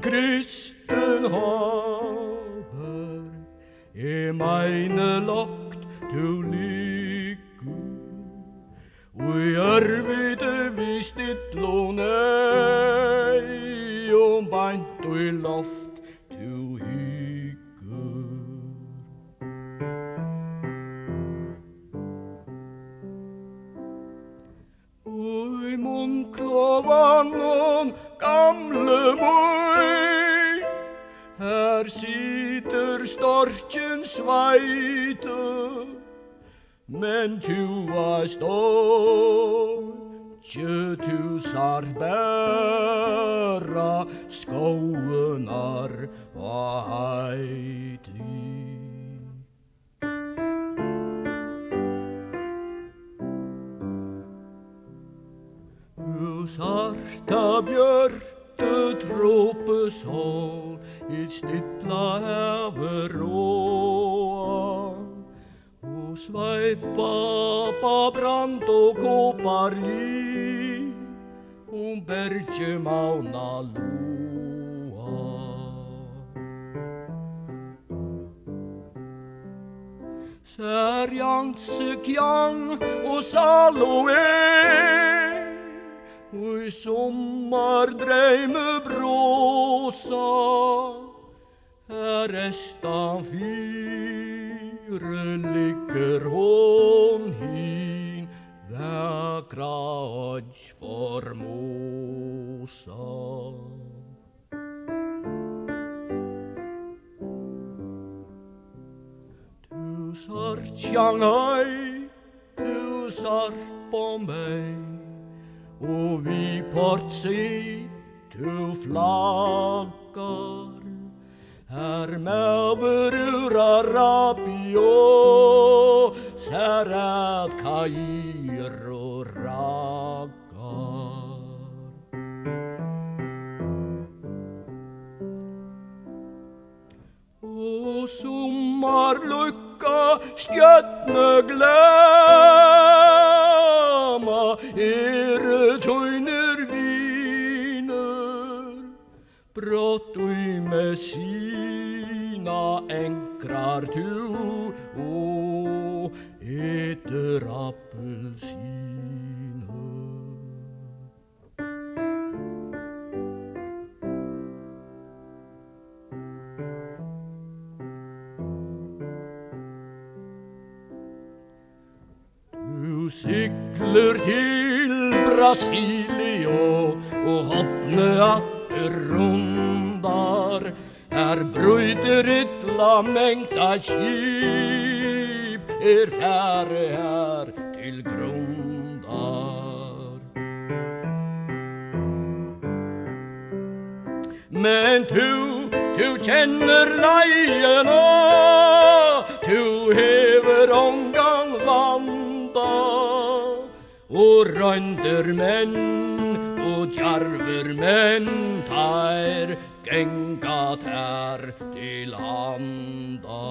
kristen haber, meine lockt til lykke. Vi arvide visst ytlo nei, og bant og i loft til hygge. I munnklovan gamle møy, her sitter storken sveite, men tu varst ikke tu sar bæra skåenar og heiti. Sarta bjørte trope sol I stilla havet råa, og sveipa på brand og kopar liv, berge mauna loa. Serjanse kjang og saloe, I sommardreime bråsa, her estan fyre ligger hon hin, väkra odj formosa. Du sart Shanghai, du sart Bombay, og vi port si tu flaggar, her mever ur Arabio, serad Kairo raggar. Og sommarlukka stjörnegläma, tøyner viner, brått ui med sina enkrar tu, og etter appelsiner. Du sykler til Brasilio og hotne atter rundar, her brøyder ytla mengta skip, fære her til grundar. Men tu kjenner leiena, tu hever omgang vanda, og rønder menn og djarver menn tær genga tær til handa.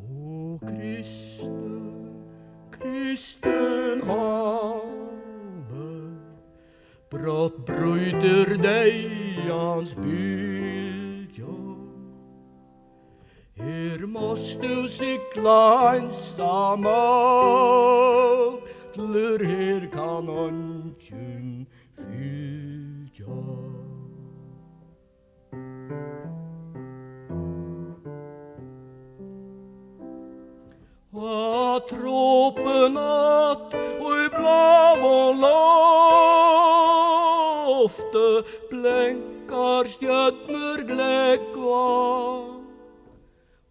O kristen havet, brått bryter deians bylja. Her måst du sykla ensamma, til her kan ønsken fylja. Og tropen natt og I blå lofte blenkar stjörnur glekva,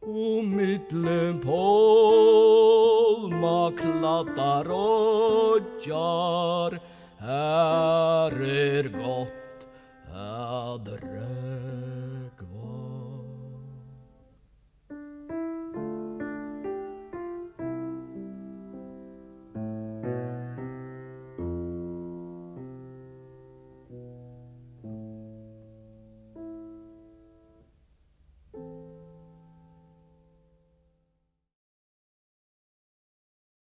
og mittlen polma kladdar odjar, her gott at